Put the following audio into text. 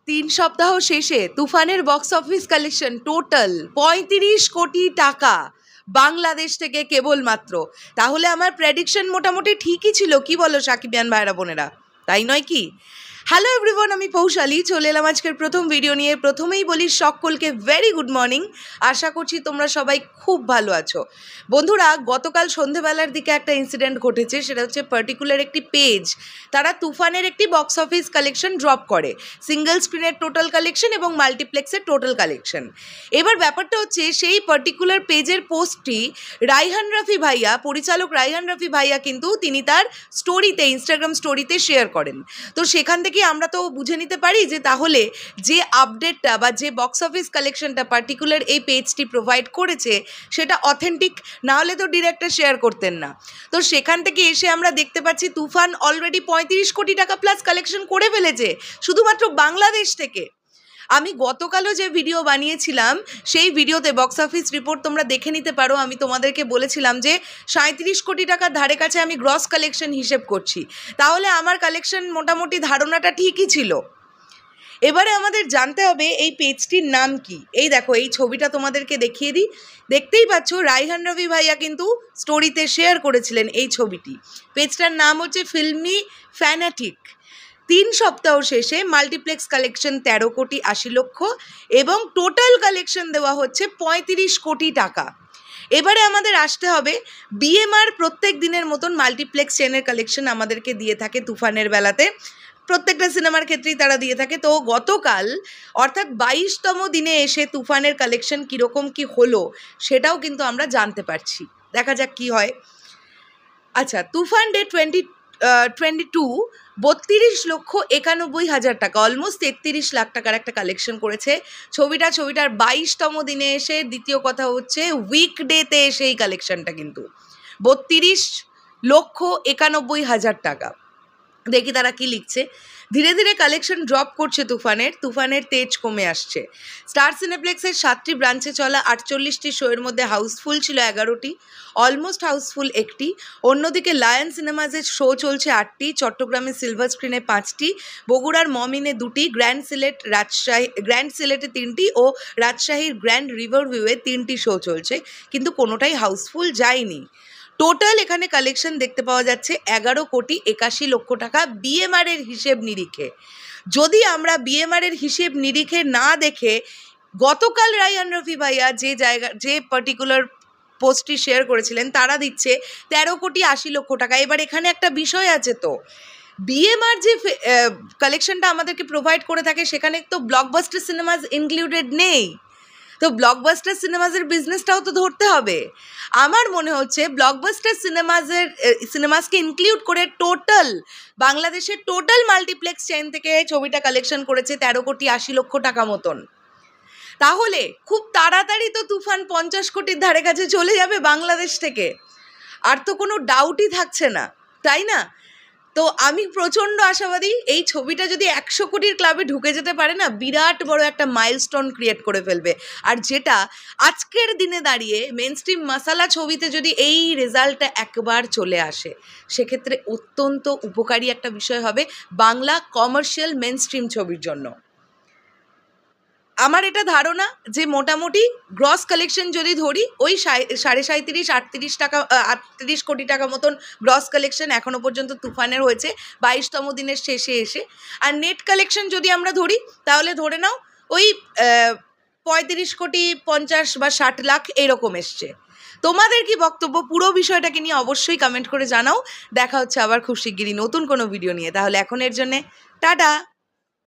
তিন সপ্তাহ শেষে তুফানের বক্স অফিস কালেকশন টোটাল ৩৫ কোটি টাকা বাংলাদেশ থেকে কেবলমাত্র। তাহলে আমার প্রেডিকশন মোটামুটি ঠিকই ছিল, কি বলো সাকিবিয়ান ভাইরা বোনেরা, তাই নয় কি? হ্যালো এভরিওয়ান, আমি পৌশালী চলে এলাম আজকের প্রথম ভিডিও নিয়ে। প্রথমেই বলি সকলকে ভেরি গুড মর্নিং। আশা করছি তোমরা সবাই খুব ভালো আছো। বন্ধুরা, গতকাল সন্ধেবেলার দিকে একটা ইনসিডেন্ট ঘটেছে, সেটা হচ্ছে পার্টিকুলার একটি পেজ তারা তুফানের একটি বক্স অফিস কালেকশন ড্রপ করে, সিঙ্গেল স্ক্রিনের টোটাল কালেকশন এবং মাল্টিপ্লেক্সের টোটাল কালেকশন। এবার ব্যাপারটা হচ্ছে সেই পার্টিকুলার পেজের পোস্টটি রায়হান রাফি ভাইয়া, পরিচালক রায়হান রাফি ভাইয়া কিন্তু তিনি তার স্টোরিতে, ইনস্টাগ্রাম স্টোরিতে শেয়ার করেন। তো সেখান থেকে আমরা তো বুঝে নিতে পারি যে তাহলে যে আপডেটটা বা যে বক্স অফিস কালেকশনটা পার্টিকুলার এই পেজটি প্রোভাইড করেছে সেটা অথেন্টিক, না হলে তো ডিরেক্টর শেয়ার করতেন না। তো সেখান থেকে এসে আমরা দেখতে পাচ্ছি তুফান অলরেডি ৩৫ কোটি টাকা প্লাস কালেকশন করে ফেলেছে শুধুমাত্র বাংলাদেশ থেকে। আমি গতকালও যে ভিডিও বানিয়েছিলাম সেই ভিডিওতে বক্স অফিস রিপোর্ট তোমরা দেখে নিতে পারো। আমি তোমাদেরকে বলেছিলাম যে ৩৭ কোটি টাকার ধারে কাছে আমি গ্রস কালেকশন হিসেব করছি, তাহলে আমার কালেকশন মোটামুটি ধারণাটা ঠিকই ছিল। এবারে আমাদের জানতে হবে এই পেজটির নাম কি। এই দেখো, এই ছবিটা তোমাদেরকে দেখিয়ে দিই, দেখতেই পাচ্ছ রায়হান রবি ভাইয়া কিন্তু স্টোরিতে শেয়ার করেছিলেন এই ছবিটি। পেজটার নাম হচ্ছে ফিল্মি ফ্যানাটিক। 3 সপ্তাহ শেষে মাল্টিপ্লেক্স কালেকশন 13 কোটি 80 লক্ষ এবং টোটাল কালেকশন দেওয়া হচ্ছে 35 কোটি টাকা। এবারে আমাদের আসতে হবে বিএমআর প্রত্যেক দিনের মতন মাল্টিপ্লেক্স চেনের কালেকশন আমাদেরকে দিয়ে থাকে তুফানের বেলাতে, প্রত্যেকটা সিনেমার ক্ষেত্রেই তারা দিয়ে থাকে। তো গতকাল অর্থাৎ 22তম দিনে এসে তুফানের কালেকশন কীরকম কি হলো সেটাও কিন্তু আমরা জানতে পারছি। দেখা যাক কি হয়। আচ্ছা, তুফান ডে 2022 32,91,000 টাকা, অলমোস্ট 33 লাখ টাকার একটা কালেকশন করেছে ছবিটার 22তম দিনে এসে। দ্বিতীয় কথা হচ্ছে উইকডেতে এসে এই কালেকশনটা কিন্তু 32,91,000 টাকা। দেখি তারা কি লিখছে। ধীরে ধীরে কালেকশন ড্রপ করছে তুফানের তেজ কমে আসছে। স্টার সিনেপ্লেক্সের 7টি ব্রাঞ্চে চলা 48টি শোয়ের মধ্যে হাউসফুল ছিল 11টি, অলমোস্ট হাউসফুল একটি। অন্যদিকে লায়ন সিনেমাজের শো চলছে 8টি, চট্টগ্রামের সিলভার স্ক্রিনে 5টি, বগুড়ার মমিনে 2টি, গ্র্যান্ড সিলেটে 3টি ও রাজশাহীর গ্র্যান্ড রিভার ভিউয়ে 3টি শো চলছে, কিন্তু কোনোটাই হাউসফুল যায়নি। টোটাল এখানে কালেকশন দেখতে পাওয়া যাচ্ছে 11 কোটি 81 লক্ষ টাকা বিএমআর এর হিসেব নিরিখে। যদি আমরা বিএমআর এর হিসেব নিরিখে না দেখে গতকাল রায়হান রফি ভাইয়া যে পার্টিকুলার পোস্টটি শেয়ার করেছিলেন তারা দিচ্ছে 13 কোটি 80 লক্ষ টাকা। এবার এখানে একটা বিষয় আছে, তো বিএমআর যে কালেকশনটা আমাদেরকে প্রোভাইড করে থাকে সেখানে তো ব্লকবাস্টার সিনেমাস ইনক্লুডেড নেই। তো ব্লকবাস্টার সিনেমাসের বিজনেসটাও তো ধরতে হবে। আমার মনে হচ্ছে ব্লকবাস্টার সিনেমাসকে ইনক্লুড করে টোটাল বাংলাদেশের টোটাল মাল্টিপ্লেক্স চেইন থেকে ছবিটা কালেকশন করেছে 13 কোটি 80 লক্ষ টাকা মতন। তাহলে খুব তাড়াতাড়ি তো তুফান 50 কোটির ধারে কাছে চলে যাবে বাংলাদেশ থেকে, আর তো কোনো ডাউটই থাকছে না, তাই না? তো আমি প্রচণ্ড আশাবাদী এই ছবিটা যদি 100 কোটির ক্লাবে ঢুকে যেতে পারে না, বিরাট বড় একটা মাইলস্টোন ক্রিয়েট করে ফেলবে। আর যেটা আজকের দিনে দাঁড়িয়ে মেনস্ট্রিম মাসালা ছবিতে যদি এই রেজাল্টটা একবার চলে আসে সেক্ষেত্রে অত্যন্ত উপকারী একটা বিষয় হবে বাংলা কমার্শিয়াল মেনস্ট্রিম ছবির জন্য। আমার এটা ধারণা যে মোটামুটি গ্রস কালেকশন যদি ধরি ওই 37-38 কোটি টাকা মতন গ্রস কালেকশন এখনও পর্যন্ত তুফানের হয়েছে 22তম দিনের শেষে এসে। আর নেট কালেকশন যদি আমরা ধরি তাহলে ধরে নাও ওই 35 কোটি 50 বা 60 লাখ এরকম এসছে। তোমাদের কি বক্তব্য পুরো বিষয়টাকে নিয়ে অবশ্যই কমেন্ট করে জানাও। দেখা হচ্ছে আবার খুব শিগগিরই নতুন কোনো ভিডিও নিয়ে। তাহলে এখন এর জন্যে টাটা।